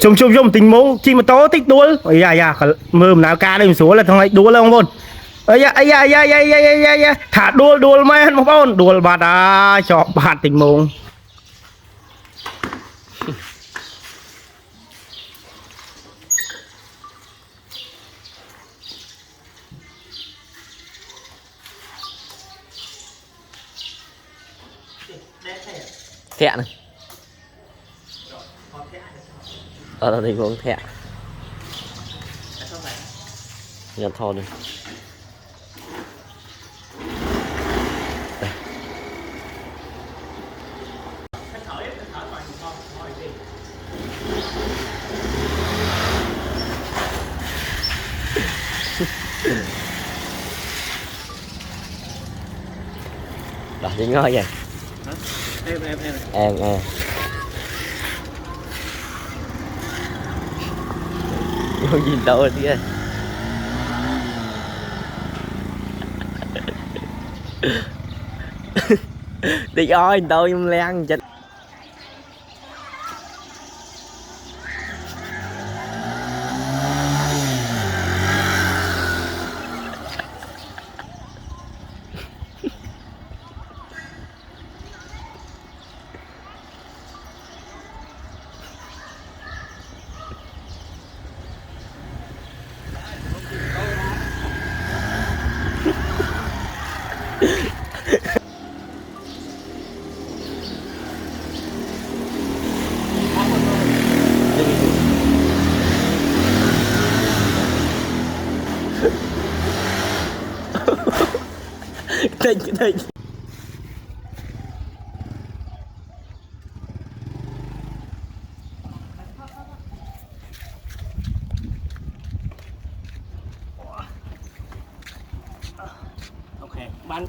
chôm tình mông chi mà to tích đuôi ơi da mơ nào ca đây một số là thằng này đuôi không bôn ấy da thả đuôi mày một bôn đuôi bạt à cho bạt tình mông thẹn này ở đây cũng thẹn nhận thò đi đó đi ngon vậy em vô nhìn đâu đi ơi đi ơi đâu em len chết Thịnh ok bạn